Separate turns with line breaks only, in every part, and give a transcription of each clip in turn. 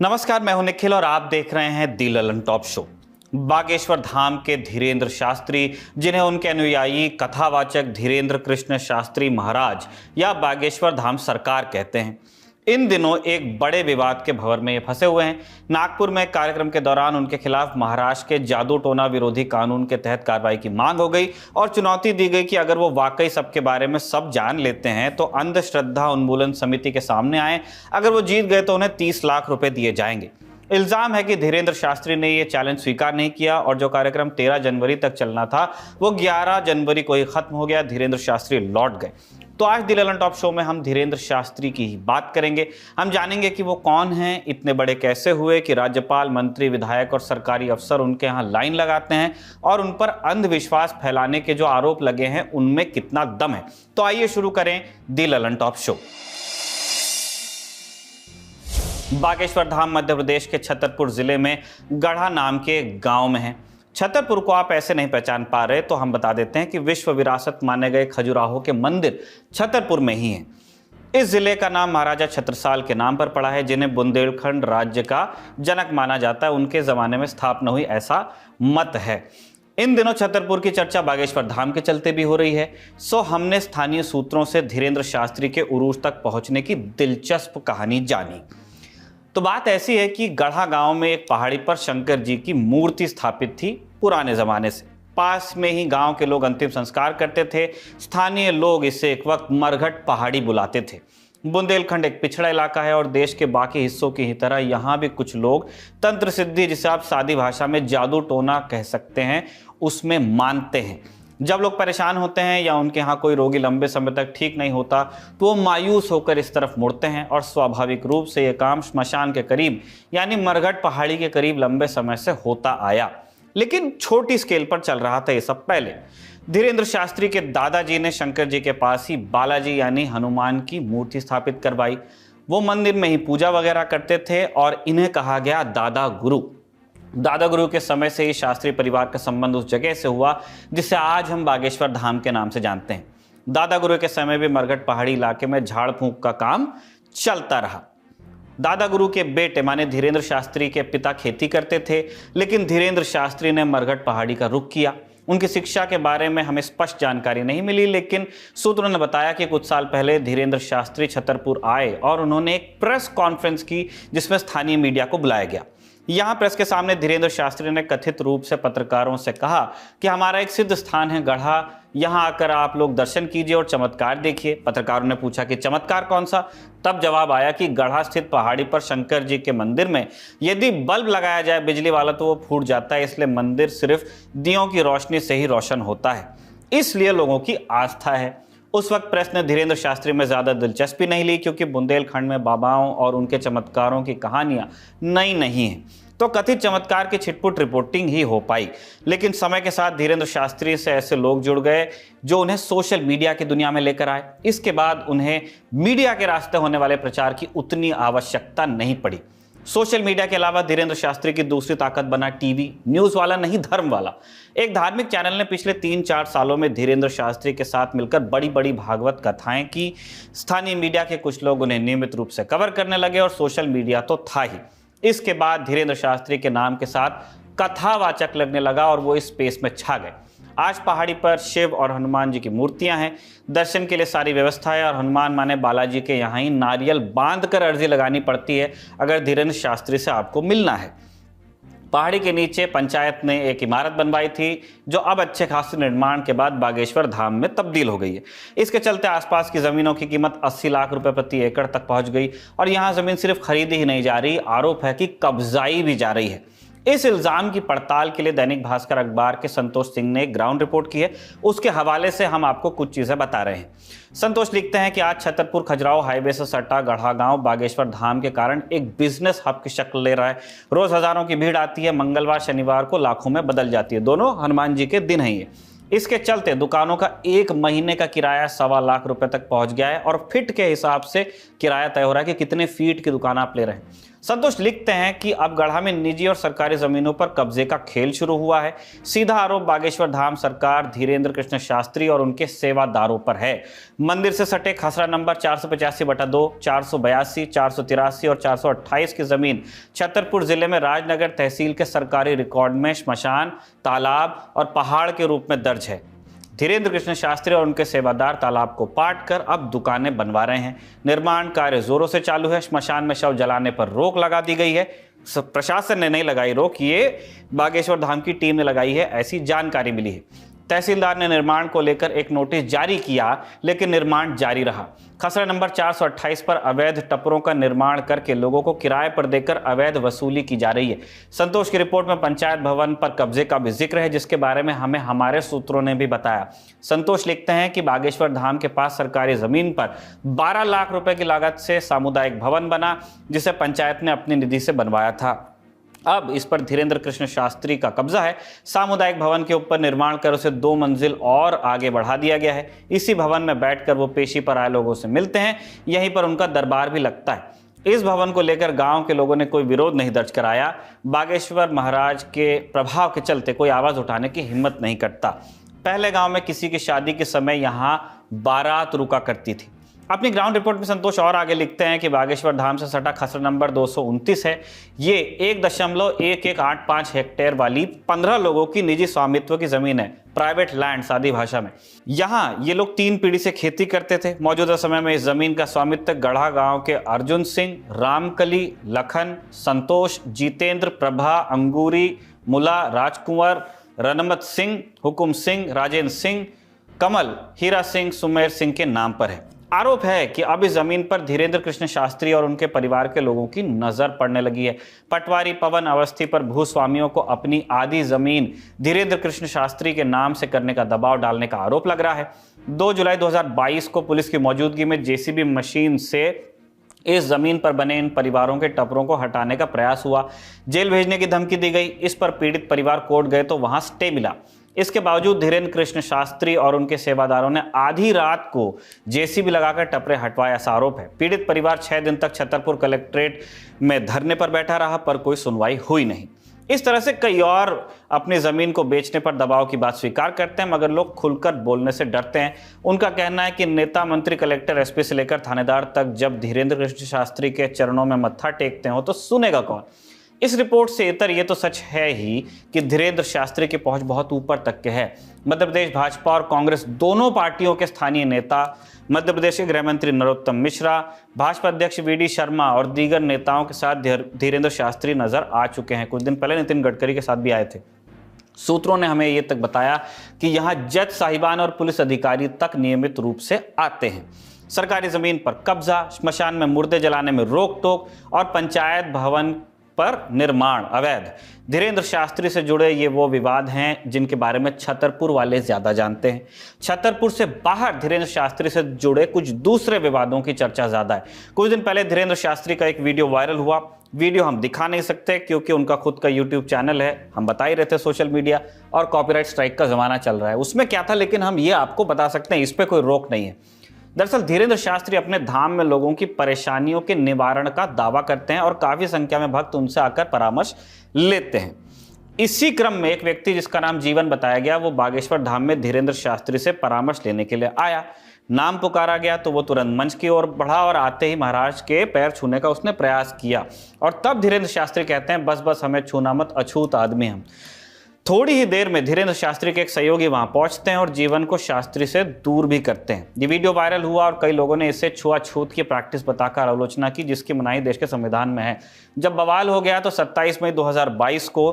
नमस्कार, मैं हूं निखिल और आप देख रहे हैं दी ललन टॉप शो। बागेश्वर धाम के धीरेन्द्र शास्त्री, जिन्हें उनके अनुयायी कथावाचक धीरेन्द्र कृष्ण शास्त्री महाराज या बागेश्वर धाम सरकार कहते हैं, इन दिनों एक बड़े विवाद के भंवर में ये फंसे हुए हैं। नागपुर में कार्यक्रम के दौरान उनके खिलाफ महाराष्ट्र के जादू टोना विरोधी कानून के तहत कार्रवाई की मांग हो गई और चुनौती दी गई कि अगर वो वाकई सबके बारे में सब जान लेते हैं तो अंधश्रद्धा उन्मूलन समिति के सामने आए। अगर वो जीत गए तो उन्हें 30 लाख रुपए दिए जाएंगे। इल्जाम है कि धीरेन्द्र शास्त्री ने यह चैलेंज स्वीकार नहीं किया और जो कार्यक्रम 13 जनवरी तक चलना था वो 11 जनवरी को ही खत्म हो गया। धीरेन्द्र शास्त्री लौट गए। तो आज दी ललन टॉप शो में हम धीरेन्द्र शास्त्री की ही बात करेंगे। हम जानेंगे कि वो कौन हैं, इतने बड़े कैसे हुए कि राज्यपाल, मंत्री, विधायक और सरकारी अफसर उनके यहाँ लाइन लगाते हैं, और उन पर अंधविश्वास फैलाने के जो आरोप लगे हैं उनमें कितना दम है। तो आइए शुरू करें दी ललन टॉप शो। बागेश्वर धाम मध्य प्रदेश के छतरपुर जिले में गढ़ा नाम के एक गांव में है। छतरपुर को आप ऐसे नहीं पहचान पा रहे तो हम बता देते हैं कि विश्व विरासत माने गए खजुराहो के मंदिर छतरपुर में ही हैं। इस जिले का नाम महाराजा छत्रसाल के नाम पर पड़ा है, जिन्हें बुंदेलखंड राज्य का जनक माना जाता है। उनके जमाने में स्थापना हुई ऐसा मत है। इन दिनों छतरपुर की चर्चा बागेश्वर धाम के चलते भी हो रही है। सो हमने स्थानीय सूत्रों से धीरेन्द्र शास्त्री के उरूज तक पहुंचने की दिलचस्प कहानी जानी। तो बात ऐसी है कि गढ़ा गांव में एक पहाड़ी पर शंकर जी की मूर्ति स्थापित थी पुराने जमाने से। पास में ही गांव के लोग अंतिम संस्कार करते थे। स्थानीय लोग इसे एक वक्त मरघट पहाड़ी बुलाते थे। बुंदेलखंड एक पिछड़ा इलाका है और देश के बाकी हिस्सों की ही तरह यहाँ भी कुछ लोग तंत्र सिद्धि, जिसे आप सादी भाषा में जादू टोना कह सकते हैं, उसमें मानते हैं। जब लोग परेशान होते हैं या उनके यहाँ कोई रोगी लंबे समय तक ठीक नहीं होता तो वो मायूस होकर इस तरफ मुड़ते हैं, और स्वाभाविक रूप से ये काम श्मशान के करीब यानी मरघट पहाड़ी के करीब लंबे समय से होता आया, लेकिन छोटी स्केल पर चल रहा था ये सब पहले। धीरेन्द्र शास्त्री के दादाजी ने शंकर जी के पास ही बालाजी यानी हनुमान की मूर्ति स्थापित करवाई। वो मंदिर में ही पूजा वगैरह करते थे और इन्हें कहा गया दादा गुरु। दादा गुरु के समय से ही शास्त्री परिवार का संबंध उस जगह से हुआ जिसे आज हम बागेश्वर धाम के नाम से जानते हैं। दादा गुरु के समय भी मरघट पहाड़ी इलाके में झाड़ फूंक का काम चलता रहा। दादा गुरु के बेटे माने धीरेन्द्र शास्त्री के पिता खेती करते थे, लेकिन धीरेन्द्र शास्त्री ने मरघट पहाड़ी का रुख किया। उनकी शिक्षा के बारे में हमें स्पष्ट जानकारी नहीं मिली, लेकिन सूत्रों ने बताया कि कुछ साल पहले धीरेन्द्र शास्त्री छतरपुर आए और उन्होंने एक प्रेस कॉन्फ्रेंस की जिसमें स्थानीय मीडिया को बुलाया गया। यहाँ प्रेस के सामने धीरेन्द्र शास्त्री ने कथित रूप से पत्रकारों से कहा कि हमारा एक सिद्ध स्थान है गढ़ा, यहाँ आकर आप लोग दर्शन कीजिए और चमत्कार देखिए। पत्रकारों ने पूछा कि चमत्कार कौन सा? तब जवाब आया कि गढ़ा स्थित पहाड़ी पर शंकर जी के मंदिर में यदि बल्ब लगाया जाए बिजली वाला तो वो फूट जाता है, इसलिए मंदिर सिर्फ दियों की रोशनी से ही रोशन होता है, इसलिए लोगों की आस्था है। उस वक्त प्रेस ने धीरेन्द्र शास्त्री में ज़्यादा दिलचस्पी नहीं ली, क्योंकि बुंदेलखंड में बाबाओं और उनके चमत्कारों की कहानियां नई नहीं हैं, तो कथित चमत्कार की छिटपुट रिपोर्टिंग ही हो पाई। लेकिन समय के साथ धीरेन्द्र शास्त्री से ऐसे लोग जुड़ गए जो उन्हें सोशल मीडिया की दुनिया में लेकर आए। इसके बाद उन्हें मीडिया के रास्ते होने वाले प्रचार की उतनी आवश्यकता नहीं पड़ी। सोशल मीडिया के अलावा धीरेन्द्र शास्त्री की दूसरी ताकत बना टीवी। न्यूज वाला नहीं, धर्म वाला। एक धार्मिक चैनल ने पिछले 3-4 सालों में धीरेन्द्र शास्त्री के साथ मिलकर बड़ी बड़ी भागवत कथाएं की। स्थानीय मीडिया के कुछ लोग उन्हें नियमित रूप से कवर करने लगे और सोशल मीडिया तो था ही। इसके बाद धीरेन्द्र शास्त्री के नाम के साथ कथावाचक लगने लगा और वो इस स्पेस में छा गए। आज पहाड़ी पर शिव और हनुमान जी की मूर्तियां हैं, दर्शन के लिए सारी व्यवस्था है, और हनुमान माने बालाजी के यहाँ ही नारियल बांध कर अर्जी लगानी पड़ती है अगर धीरेन्द्र शास्त्री से आपको मिलना है। पहाड़ी के नीचे पंचायत ने एक इमारत बनवाई थी जो अब अच्छे खासे निर्माण के बाद बागेश्वर धाम में तब्दील हो गई है। इसके चलते आसपास की जमीनों की कीमत 80 लाख रुपए प्रति एकड़ तक पहुंच गई, और यहाँ जमीन सिर्फ खरीदी ही नहीं जा रही, आरोप है कि कब्जाई भी जा रही है। इस इल्जाम की पड़ताल के लिए दैनिक भास्कर अखबार के संतोष सिंह ने एक ग्राउंड रिपोर्ट की है। उसके हवाले से हम आपको कुछ चीजें बता रहे हैं। संतोष लिखते हैं कि आज छतरपुर खजुराहो हाईवे से सटा गढ़ा गांव बागेश्वर धाम के कारण एक बिजनेस हब की शक्ल ले रहा है। रोज हजारों की भीड़ आती है, मंगलवार शनिवार को लाखों में बदल जाती है। दोनों हनुमान जी के दिन है ये। इसके चलते दुकानों का 1 महीने का किराया 1.25 लाख रुपए तक पहुंच गया है, और फीट के हिसाब से किराया तय हो रहा है कि कितने फीट की दुकान आप ले रहे हैं। संतोष लिखते हैं कि अब गढ़ा में निजी और सरकारी जमीनों पर कब्जे का खेल शुरू हुआ है। सीधा आरोप बागेश्वर धाम सरकार, धीरेन्द्र कृष्ण शास्त्री और उनके सेवादारों पर है। मंदिर से सटे खसरा नंबर 485/2, 482, 483 और 428 की जमीन छतरपुर जिले में राजनगर तहसील के सरकारी रिकॉर्ड में श्मशान, तालाब और पहाड़ के रूप में दर्ज है। धीरेन्द्र कृष्ण शास्त्री और उनके सेवादार तालाब को पाट कर अब दुकानें बनवा रहे हैं। निर्माण कार्य जोरों से चालू है। श्मशान में शव जलाने पर रोक लगा दी गई है। प्रशासन ने नहीं लगाई रोक, ये बागेश्वर धाम की टीम ने लगाई है, ऐसी जानकारी मिली है। तहसीलदार ने निर्माण को लेकर एक नोटिस जारी किया, लेकिन निर्माण जारी रहा। खसरा नंबर 428 पर अवैध टपरों का निर्माण करके लोगों को किराए पर देकर अवैध वसूली की जा रही है। संतोष की रिपोर्ट में पंचायत भवन पर कब्जे का भी जिक्र है, जिसके बारे में हमें हमारे सूत्रों ने भी बताया। संतोष लिखते हैं कि बागेश्वर धाम के पास सरकारी जमीन पर 12 लाख रुपए की लागत से सामुदायिक भवन बना, जिसे पंचायत ने अपनी निधि से बनवाया था। अब इस पर धीरेन्द्र कृष्ण शास्त्री का कब्जा है। सामुदायिक भवन के ऊपर निर्माण कर उसे 2 मंजिल और आगे बढ़ा दिया गया है। इसी भवन में बैठकर वो पेशी पर आए लोगों से मिलते हैं। यहीं पर उनका दरबार भी लगता है। इस भवन को लेकर गांव के लोगों ने कोई विरोध नहीं दर्ज कराया। बागेश्वर महाराज के प्रभाव के चलते कोई आवाज उठाने की हिम्मत नहीं करता। पहले गांव में किसी की शादी के समय यहाँ बारात रुका करती थी। अपनी ग्राउंड रिपोर्ट में संतोष और आगे लिखते हैं कि बागेश्वर धाम से सटा खसरा नंबर 229 है। ये 1.1185 हेक्टेयर वाली 15 लोगों की निजी स्वामित्व की जमीन है, प्राइवेट लैंड सादी भाषा में। यहाँ ये लोग 3 पीढ़ी से खेती करते थे। मौजूदा समय में इस जमीन का स्वामित्व गढ़ा गांव के अर्जुन सिंह, रामकली, लखन, संतोष, जितेंद्र, प्रभा, अंगूरी, मुला, राजकुंवर, रनमत सिंह, हुकुम सिंह, राजेंद्र सिंह, कमल, हीरा सिंह, सुमेर सिंह के नाम पर है। आरोप है कि अब इस जमीन पर धीरेन्द्र कृष्ण शास्त्री और उनके परिवार के लोगों की नजर पड़ने लगी है। पटवारी पवन अवस्थी पर भूस्वामियों को अपनी आधी जमीन धीरेन्द्र कृष्ण शास्त्री के नाम से करने का दबाव डालने का आरोप लग रहा है। 2 जुलाई 2022 को पुलिस की मौजूदगी में जेसीबी मशीन से इस जमीन पर बने इन परिवारों के टपरों को हटाने का प्रयास हुआ। जेल भेजने की धमकी दी गई। इस पर पीड़ित परिवार कोर्ट गए तो वहां स्टे मिला। इसके बावजूद धीरेन्द्र कृष्ण शास्त्री और उनके सेवादारों ने आधी रात को जेसीबी लगाकर टपरे हटवाया, ऐसा आरोप है। पीड़ित परिवार 6 दिन तक छतरपुर कलेक्ट्रेट में धरने पर बैठा रहा, पर कोई सुनवाई हुई नहीं। इस तरह से कई और अपनी जमीन को बेचने पर दबाव की बात स्वीकार करते हैं, मगर लोग खुलकर बोलने से डरते हैं। उनका कहना है कि नेता, मंत्री, कलेक्टर, एसपी से लेकर थानेदार तक जब धीरेन्द्र कृष्ण शास्त्री के चरणों में मत्था टेकते हो तो सुनेगा कौन। इस रिपोर्ट से इतर ये तो सच है ही कि धीरेन्द्र शास्त्री की पहुंच बहुत ऊपर तक के है। मध्य प्रदेश भाजपा और कांग्रेस दोनों पार्टियों के स्थानीय नेता, मध्य प्रदेश के गृह मंत्री नरोत्तम मिश्रा, भाजपा अध्यक्ष वीडी शर्मा और दीगर नेताओं के साथ धीरेन्द्र शास्त्री नजर आ चुके हैं। कुछ दिन पहले नितिन गडकरी के साथ भी आए थे। सूत्रों ने हमें ये तक बताया कि यहाँ जज साहिबान और पुलिस अधिकारी तक नियमित रूप से आते हैं। सरकारी जमीन पर कब्जा, श्मशान में मुर्दे जलाने में रोक टोक और पंचायत भवन पर निर्माण अवैध। धीरेन्द्र शास्त्री से जुड़े ये वो विवाद हैं जिनके बारे में छतरपुर वाले ज्यादा जानते हैं। छतरपुर से बाहर धीरेन्द्र शास्त्री से जुड़े कुछ दूसरे विवादों की चर्चा ज्यादा है। कुछ दिन पहले धीरेन्द्र शास्त्री का एक वीडियो वायरल हुआ। वीडियो हम दिखा नहीं सकते क्योंकि उनका खुद का यूट्यूब चैनल है, हम बता ही रहे थे सोशल मीडिया और कॉपीराइट स्ट्राइक का जमाना चल रहा है। उसमें क्या था, लेकिन हम ये आपको बता सकते हैं, इस पर कोई रोक नहीं है। दरअसल धीरेन्द्र शास्त्री अपने धाम में लोगों की परेशानियों के निवारण का दावा करते हैं और काफी संख्या में भक्त उनसे आकर परामर्श लेते हैं। इसी क्रम में एक व्यक्ति जिसका नाम जीवन बताया गया, वो बागेश्वर धाम में धीरेन्द्र शास्त्री से परामर्श लेने के लिए आया। नाम पुकारा गया तो वो तुरंत मंच की ओर बढ़ा और आते ही महाराज के पैर छूने का उसने प्रयास किया। और तब धीरेन्द्र शास्त्री कहते हैं, बस बस हमें छूना मत, अछूत आदमी हम। थोड़ी ही देर में धीरेन्द्र शास्त्री के एक सहयोगी वहां पहुंचते हैं और जीवन को शास्त्री से दूर भी करते हैं। ये वीडियो वायरल हुआ और कई लोगों ने इसे छुआछूत की प्रैक्टिस बताकर आलोचना की, जिसकी मनाही देश के संविधान में है। जब बवाल हो गया तो 27 मई 2022 को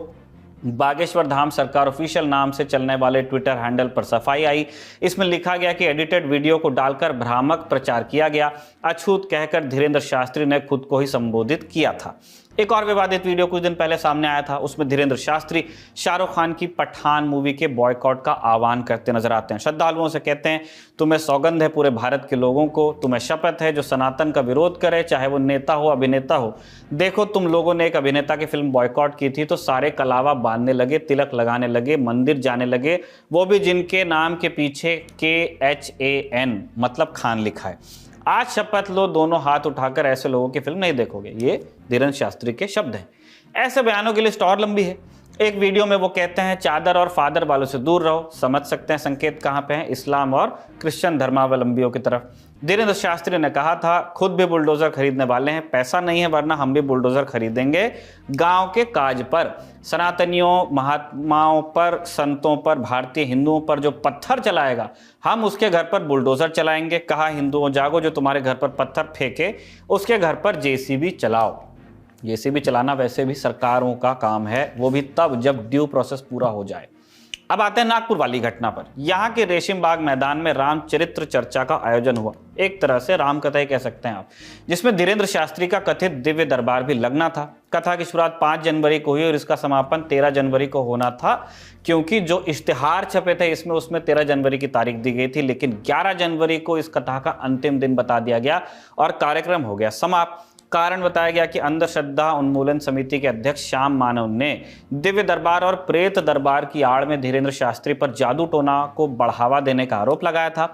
बागेश्वर धाम सरकार ऑफिशियल नाम से चलने वाले ट्विटर हैंडल पर सफाई आई। इसमें लिखा गया कि एडिटेड वीडियो को डालकर भ्रामक प्रचार किया गया। अछूत कहकर धीरेन्द्र शास्त्री ने खुद को ही संबोधित किया था। एक और विवादित वीडियो कुछ दिन पहले सामने आया था। उसमें धीरेन्द्र शास्त्री शाहरुख खान की पठान मूवी के बॉयकॉट का आह्वान करते नजर आते हैं। श्रद्धालुओं से कहते हैं, तुम्हें सौगंध है पूरे भारत के लोगों को, तुम्हें शपथ है, जो सनातन का विरोध करे, चाहे वो नेता हो अभिनेता हो। देखो, तुम लोगों ने एक अभिनेता की फिल्म बॉयकॉट की थी तो सारे कलावा बांधने लगे, तिलक लगाने लगे, मंदिर जाने लगे, वो भी जिनके नाम के पीछे KHAN मतलब खान लिखा है। आज शपथ लो दोनों हाथ उठाकर ऐसे लोगों की फिल्म नहीं देखोगे। ये धीरेन्द्र शास्त्री के शब्द हैं। ऐसे बयानों की लिस्ट और लंबी है। एक वीडियो में वो कहते हैं चादर और फादर वालों से दूर रहो। समझ सकते हैं संकेत कहां पे हैं, इस्लाम और क्रिश्चियन धर्मावलंबियों की तरफ। धीरेन्द्र शास्त्री ने कहा था खुद भी बुलडोजर खरीदने वाले हैं, पैसा नहीं है वरना हम भी बुलडोजर खरीदेंगे गांव के काज पर। सनातनियों, महात्माओं पर, संतों पर, भारतीय हिंदुओं पर जो पत्थर चलाएगा हम उसके घर पर बुलडोजर चलाएंगे। कहा हिंदुओं जागो, जो तुम्हारे घर पर पत्थर फेंके उसके घर पर जेसीबी चलाओ। जेसीबी चलाना वैसे भी सरकारों का काम है, वो भी तब जब ड्यू प्रोसेस पूरा हो जाए। अब आते हैं नागपुर वाली घटना पर। यहाँ के रेशिम बाग मैदान में रामचरित्र चर्चा का आयोजन हुआ, एक तरह से रामकथा ही कह सकते हैं आप, जिसमें धीरेन्द्र शास्त्री का कथित दिव्य दरबार भी लगना था। कथा की शुरुआत 5 जनवरी को हुई और इसका समापन 13 जनवरी को होना था, क्योंकि जो इश्तिहार छपे थे इसमें उसमें 13 जनवरी की तारीख दी गई थी, लेकिन 11 जनवरी को इस कथा का अंतिम दिन बता दिया गया और कार्यक्रम हो गया समाप्त। कारण बताया गया कि अंधश्रद्धा उन्मूलन समिति के अध्यक्ष श्याम मानव ने दिव्य दरबार और प्रेत दरबार की आड़ में धीरेन्द्र शास्त्री पर जादू टोना को बढ़ावा देने का आरोप लगाया था।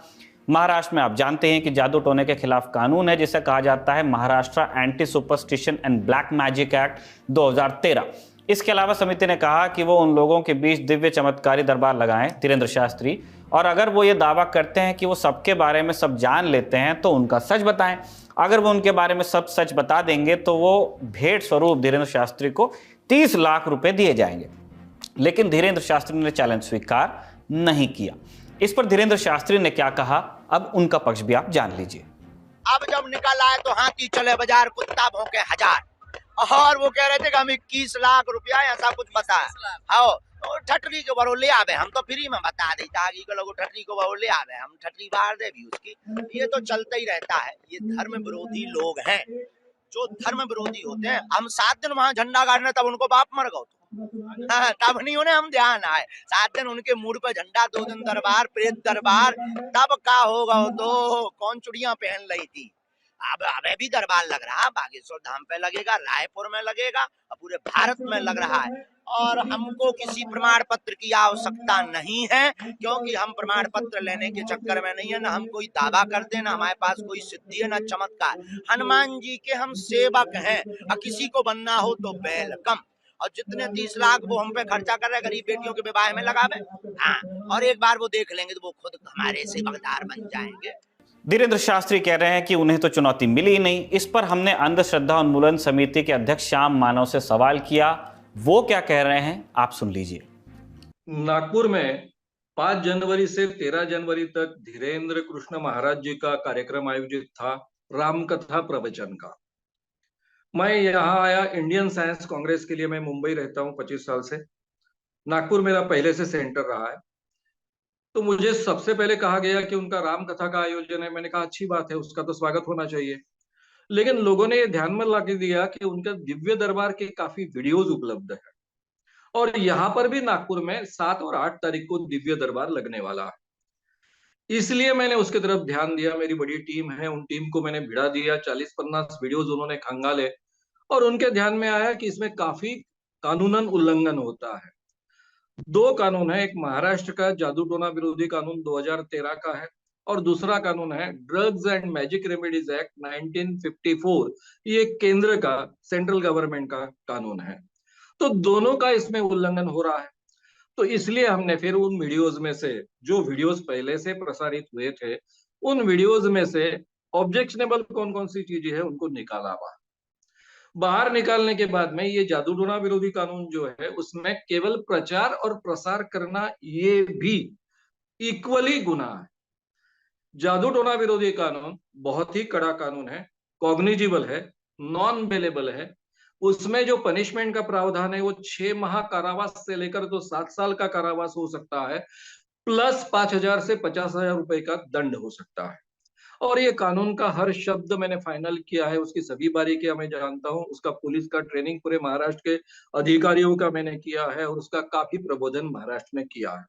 महाराष्ट्र में आप जानते हैं कि जादू टोने के खिलाफ कानून है जिसे कहा जाता है Maharashtra anti superstition and black magic act 2013। इसके अलावा समिति ने कहा कि वो उन लोगों के बीच दिव्य चमत्कारी दरबार लगाएं, धीरेन्द्र शास्त्री, और अगर वो ये दावा करते हैं कि वो सबके बारे में सब जान लेते हैं तो उनका सच बताएं। अगर वो उनके बारे में सब सच बता देंगे तो वो भेंट स्वरूप धीरेन्द्र शास्त्री को 30 लाख रुपए दिए जाएंगे। लेकिन धीरेन्द्र शास्त्री ने चैलेंज स्वीकार नहीं किया। इस पर धीरेन्द्र शास्त्री ने क्या कहा, अब उनका पक्ष भी आप जान लीजिए।
अब जब निकल आए तो हाथी चले बाजार, कुत्ता भौंके हजार, और वो कह रहे थे कि हम 21 लाख रुपया ऐसा कुछ बताया। हाँ, ठटरी के बरो ले आवे, हम तो फ्री में बता दी आगे के लोग ठटरी को बरो ले आवे, हम ठटरी बाहर दे भी उसकी। ये तो चलता ही रहता है। ये धर्म विरोधी लोग हैं, जो धर्म विरोधी होते हैं। हम 7 दिन वहां झंडा गाड़ने, तब उनको बाप मर गए हाँ, तब नहीं उन्हें हम ध्यान आए। 7 दिन उनके मूड पे झंडा, 2 दिन दरबार, प्रेत दरबार, तब का होगा तो कौन चुड़िया पहन रही थी। अब अबे भी दरबार लग रहा, बागेश्वर धाम पे लगेगा, रायपुर में लगेगा, पूरे भारत में लग रहा है। और हमको किसी प्रमाण पत्र की आवश्यकता नहीं है, क्योंकि हम प्रमाण पत्र लेने के चक्कर में नहीं है। ना हम कोई दावा करते, ना हमारे पास कोई सिद्धि है, ना चमत्कार। हनुमान जी के हम सेवक हैं, और किसी को बनना हो तो वेलकम। और जितने 30 लाख वो हम पे खर्चा कर रहे हैं गरीब बेटियों के विवाह में लगावे, हाँ, और एक बार वो देख लेंगे तो वो खुद हमारे सेवकदार बन जाएंगे।
धीरेन्द्र शास्त्री कह रहे हैं कि उन्हें तो चुनौती मिली ही नहीं। इस पर हमने अंधश्रद्धा उन्मूलन समिति के अध्यक्ष श्याम मानव से सवाल किया, वो क्या कह रहे हैं आप सुन लीजिए।
नागपुर में 5 जनवरी से 13 जनवरी तक धीरेन्द्र कृष्ण महाराज जी का कार्यक्रम आयोजित था, रामकथा प्रवचन का। मैं यहाँ आया इंडियन साइंस कांग्रेस के लिए। मैं मुंबई रहता हूँ 25 साल से, नागपुर मेरा पहले से सेंटर रहा है। तो मुझे सबसे पहले कहा गया कि उनका रामकथा का आयोजन है। मैंने कहा अच्छी बात है, उसका तो स्वागत होना चाहिए। लेकिन लोगों ने ये ध्यान में ला के दिया कि उनका दिव्य दरबार के काफी वीडियोज उपलब्ध है, और यहाँ पर भी नागपुर में 7 और 8 तारीख को दिव्य दरबार लगने वाला है। इसलिए मैंने उसकी तरफ ध्यान दिया। मेरी बड़ी टीम है, उन टीम को मैंने भिड़ा दिया। 40-50 वीडियोज उन्होंने खंगाले और उनके ध्यान में आया कि इसमें काफी कानूनन उल्लंघन होता है। 2 कानून है, एक महाराष्ट्र का जादू टोना विरोधी कानून 2013 का है, और दूसरा कानून है drugs and magic remedies act 1954। ये केंद्र का, सेंट्रल गवर्नमेंट का कानून है। तो दोनों का इसमें उल्लंघन हो रहा है। तो इसलिए हमने फिर उन वीडियोज में से, जो वीडियोज पहले से प्रसारित हुए थे, उन वीडियोज में से ऑब्जेक्शनेबल कौन कौन सी चीजें हैं उनको निकाला। बाहर निकालने के बाद में ये जादू टोना विरोधी कानून जो है, उसमें केवल प्रचार और प्रसार करना ये भी इक्वली गुनाह है। जादू टोना विरोधी कानून बहुत ही कड़ा कानून है, कॉग्निजिबल है, नॉन बेलेबल है। उसमें जो पनिशमेंट का प्रावधान है वो 6 माह कारावास से लेकर तो 7 साल का कारावास हो सकता है, प्लस 5,000 से 50,000 रुपए का दंड हो सकता है। और ये कानून का हर शब्द मैंने फाइनल किया है, उसकी सभी बारीकियां मैं जानता हूं। उसका पुलिस का ट्रेनिंग पूरे महाराष्ट्र के अधिकारियों का मैंने किया है, और उसका काफी प्रबोधन महाराष्ट्र में किया है।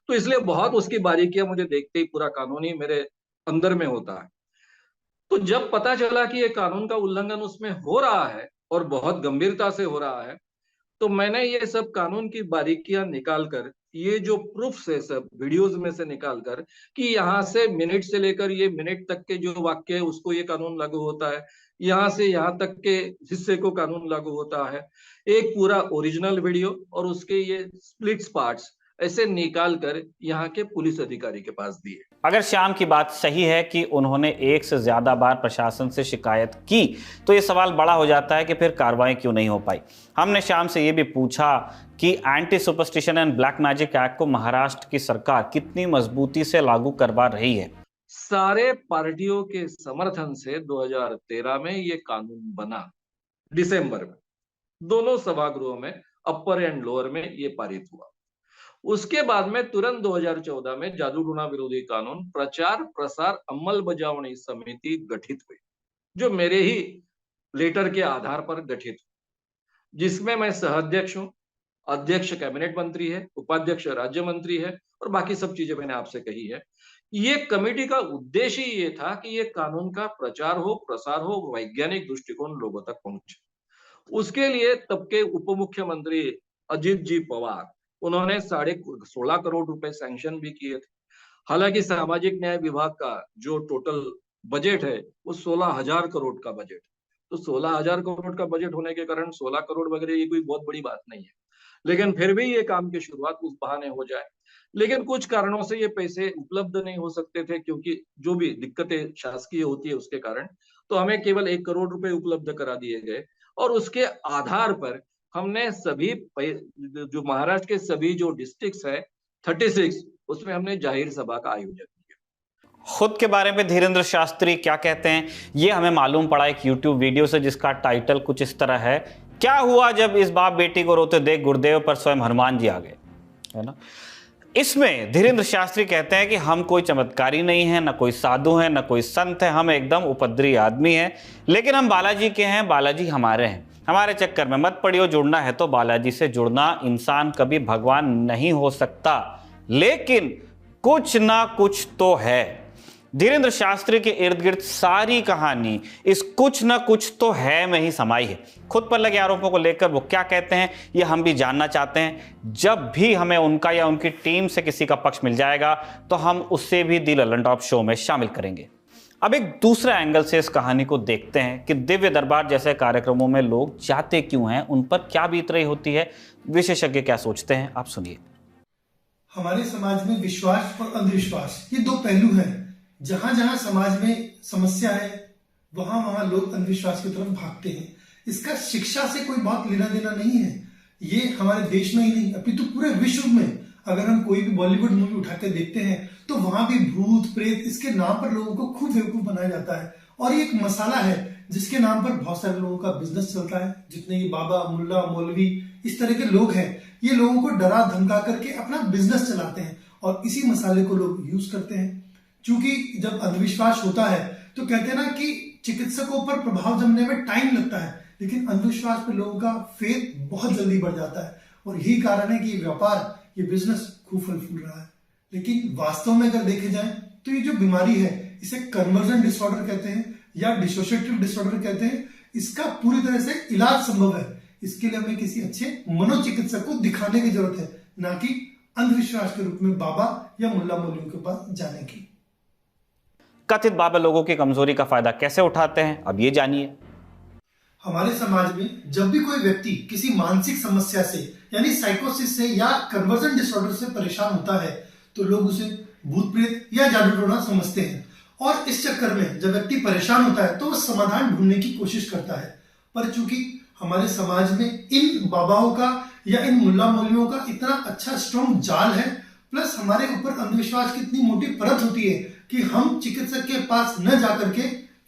तो इसलिए बहुत उसकी बारीकियां मुझे देखते ही पूरा कानून ही मेरे अंदर में होता है। तो जब पता चला कि ये कानून का उल्लंघन उसमें हो रहा है और बहुत गंभीरता से हो रहा है, तो मैंने ये सब कानून की बारीकियां निकाल कर ये जो प्रूफ्स है सब वीडियोस में से निकालकर कि यहाँ से मिनट से लेकर ये मिनट तक के जो वाक्य है उसको ये कानून लागू होता है, यहाँ से यहाँ तक के हिस्से को कानून लागू होता है, एक पूरा ओरिजिनल वीडियो और उसके ये स्प्लिट्स पार्ट्स ऐसे निकाल कर यहाँ के पुलिस अधिकारी के पास दिए।
अगर श्याम की बात सही है कि उन्होंने एक से ज्यादा बार प्रशासन से शिकायत की, तो ये सवाल बड़ा हो जाता है कि फिर कार्रवाई क्यों नहीं हो पाई। हमने श्याम से ये भी पूछा कि anti superstition and black magic act को महाराष्ट्र की सरकार कितनी मजबूती से लागू करवा रही है।
सारे पार्टियों के समर्थन से 2013 में ये कानून बना, दिसंबर में दोनों सभागृहों में, अपर एंड लोअर में ये पारित हुआ। उसके बाद में तुरंत 2014 में जादू टोना विरोधी कानून प्रचार प्रसार अंमलबजावणी समिति गठित हुई, जो मेरे ही लेटर के आधार पर गठित हुई, जिसमें मैं सह-अध्यक्ष हूं, अध्यक्ष कैबिनेट मंत्री है, उपाध्यक्ष राज्य मंत्री है और बाकी सब चीजें मैंने आपसे कही है। ये कमेटी का उद्देश्य ये था कि ये कानून का प्रचार हो, प्रसार हो, वैज्ञानिक दृष्टिकोण लोगों तक पहुंचे। उसके लिए तब के उप मुख्यमंत्री अजित जी पवार, उन्होंने 16.5 करोड़ रुपए सैंक्शन भी किए थे। हालांकि सामाजिक न्याय विभाग का जो टोटल बजट है वो 16,000 करोड़ का बजट, तो 16,000 करोड़ का बजट होने के कारण 16 करोड़ वगैरह ये कोई बहुत बड़ी बात नहीं है, लेकिन फिर भी ये काम की शुरुआत उस बहाने हो जाए। लेकिन कुछ कारणों से ये पैसे उपलब्ध नहीं हो सकते थे, क्योंकि जो भी दिक्कतें शासकीय होती है उसके कारण, तो हमें केवल 1 करोड़ रुपए उपलब्ध करा दिए गए और उसके आधार पर हमने सभी जो महाराष्ट्र के सभी जो डिस्ट्रिक्ट्स है 36, उसमें हमने जाहिर सभा का आयोजन किया।
खुद के बारे में धीरेंद्र शास्त्री क्या कहते हैं ये हमें मालूम पड़ा एक YouTube वीडियो से, जिसका टाइटल कुछ इस तरह है, क्या हुआ जब इस बाप बेटी को रोते देख गुरुदेव पर स्वयं हनुमान जी आ गए, है ना। इसमें धीरेंद्र शास्त्री कहते हैं कि हम कोई चमत्कारी नहीं है, ना कोई साधु है, ना कोई संत है, हम एकदम उपद्रवी आदमी हैं, लेकिन हम बालाजी के हैं, बालाजी हमारे हैं, हमारे चक्कर में मत पड़ियो, जुड़ना है तो बालाजी से जुड़ना। इंसान कभी भगवान नहीं हो सकता, लेकिन कुछ ना कुछ तो है। धीरेंद्र शास्त्री के इर्द गिर्द सारी कहानी इस कुछ ना कुछ तो है में ही समाई है। खुद पर लगे आरोपों को लेकर वो क्या कहते हैं ये हम भी जानना चाहते हैं। जब भी हमें उनका या उनकी टीम से किसी का पक्ष मिल जाएगा तो हम उससे भी दी ललन टॉप शो में शामिल करेंगे। अब एक दूसरे एंगल से इस कहानी को देखते हैं कि दिव्य दरबार जैसे कार्यक्रमों में लोग जाते क्यों हैं, उन पर क्या बीत रही होती है, विशेषज्ञ क्या सोचते हैं, आप सुनिए।
हमारे समाज में विश्वास और अंधविश्वास ये दो पहलू हैं। जहां जहां समाज में समस्या है वहां वहां लोग अंधविश्वास की तरफ भागते हैं। इसका शिक्षा से कोई बहुत लेना देना नहीं है। ये हमारे देश में ही नहीं अपितु पूरे विश्व में अगर हम कोई भी बॉलीवुड मूवी उठाकर देखते हैं तो वहां भी भूत प्रेत इसके नाम पर लोगों को खूब बेवकूफ बनाया जाता है। और ये एक मसाला है जिसके नाम पर बहुत सारे लोगों का बिजनेस चलता है। जितने ये बाबा मुल्ला मौलवी इस तरह के लोग हैं ये लोगों को डरा धमका करके अपना बिजनेस चलाते हैं और इसी मसाले को लोग यूज करते हैं। क्योंकि जब अंधविश्वास होता है तो कहते हैं ना कि चिकित्सकों पर प्रभाव जमने में टाइम लगता है, लेकिन अंधविश्वास पर लोगों का फेथ बहुत जल्दी बढ़ जाता है और यही कारण है कि ये व्यापार ये बिजनेस खूब फल फूल रहा है। लेकिन वास्तव में अगर देखे जाए तो ये जो बीमारी है इसे कन्वर्जन डिसऑर्डर कहते हैं या डिसोसिएटिव डिसऑर्डर कहते हैं। इसका पूरी तरह से इलाज संभव है। इसके लिए हमें किसी अच्छे मनोचिकित्सक को दिखाने की जरूरत है, ना कि अंधविश्वास के रूप में बाबा या मुल्ला मौलवियों के पास जाने की।
कथित बाबा लोगों की कमजोरी का फायदा कैसे उठाते हैं, अब ये जानिए।
हमारे समाज में जब भी कोई व्यक्ति किसी मानसिक समस्या से यानी साइकोसिस से या कन्वर्जन डिसऑर्डर से परेशान होता है तो लोग उसे भूत प्रेत या जादू टोना समझते हैं और इस चक्कर में जब व्यक्ति परेशान होता है तो वो समाधान ढूंढने की कोशिश करता है। पर चूंकि हमारे समाज में इन बाबाओं का या इन मुल्ला मौलवियों का इतना अच्छा स्ट्रॉन्ग जाल है, प्लस हमारे ऊपर अंधविश्वास की इतनी मोटी परत होती है कि हम चिकित्सक के पास न जाकर के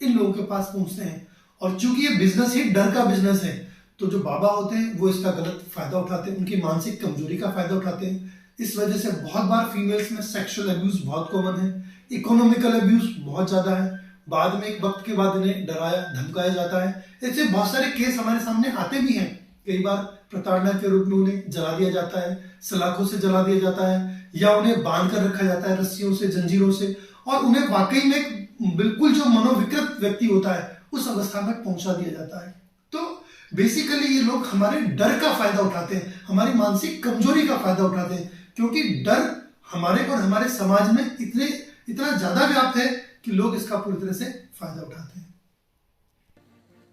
इन लोगों के पास पहुंचते हैं। और चूंकि ये बिजनेस ही डर का बिजनेस है तो जो बाबा होते हैं वो इसका गलत फायदा उठाते हैं, उनकी मानसिक कमजोरी का फायदा उठाते हैं। इस वजह से बहुत बार फीमेल्स में सेक्सुअल अब्यूज बहुत कॉमन है, इकोनॉमिकल अब्यूज बहुत ज्यादा है, बाद में एक वक्त के बाद इन्हें डराया धमकाया जाता है। ऐसे बहुत सारे केस हमारे सामने आते भी हैं। कई बार प्रताड़ना के रूप में उन्हें जला दिया जाता है, सलाखों से जला दिया जाता है या उन्हें बांध कर रखा जाता है रस्सियों से, जंजीरों से, और उन्हें वाकई में बिल्कुल जो मनोविकृत व्यक्ति होता है उस अवस्था में पहुंचा दिया जाता है। तो बेसिकली ये लोग हमारे डर का फायदा उठाते हैं, हमारी मानसिक कमजोरी का फायदा उठाते हैं। क्योंकि डर हमारे और हमारे समाज में इतना ज्यादा व्याप्त है कि लोग इसका पूरी तरह से फायदा उठाते हैं।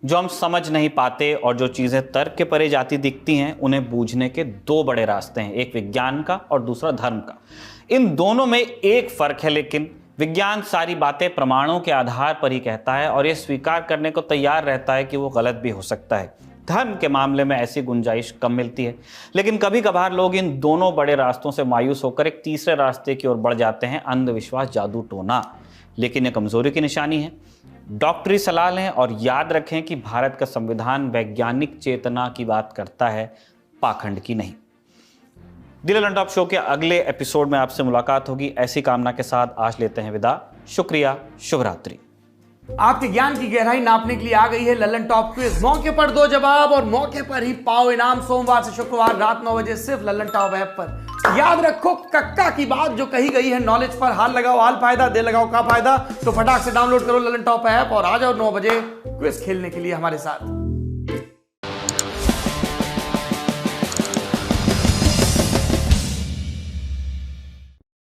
जो हम समझ नहीं पाते और जो चीजें तर्क के परे जाती दिखती हैं, उन्हें बूझने के दो बड़े रास्ते हैं, एक विज्ञान का और दूसरा धर्म का। इन दोनों में एक फर्क है, लेकिन विज्ञान सारी बातें प्रमाणों के आधार पर ही कहता है और यह स्वीकार करने को तैयार रहता है कि वो गलत भी हो सकता है। धर्म के मामले में ऐसी गुंजाइश कम मिलती है, लेकिन कभी कभार लोग इन दोनों बड़े रास्तों से मायूस होकर एक तीसरे रास्ते की ओर बढ़ जाते हैं, अंधविश्वास, जादू टोना। लेकिन यह कमजोरी की निशानी है। डॉक्टरी सलाह लें और याद रखें कि भारत का संविधान वैज्ञानिक चेतना की बात करता है, पाखंड की नहीं। दी ललन टॉप शो के अगले एपिसोड में आपसे मुलाकात होगी। ऐसी कामना के साथ आज लेते हैं विदा। शुक्रिया, शुभ रात्रि।
आपके ज्ञान की गहराई नापने के लिए आ गई है ललन टॉप क्विज। मौके पर दो जवाब और मौके पर ही पाओ इनाम। सोमवार से शुक्रवार रात 9 बजे सिर्फ ललन टॉप ऐप पर। याद रखो कक्का की बात जो कही गई है, नॉलेज पर हाल लगाओ हाल फायदा, दे लगाओ का फायदा। तो फटाक से डाउनलोड करो ललन टॉप ऐप और आ जाओ 9 बजे क्विज खेलने के लिए हमारे साथ।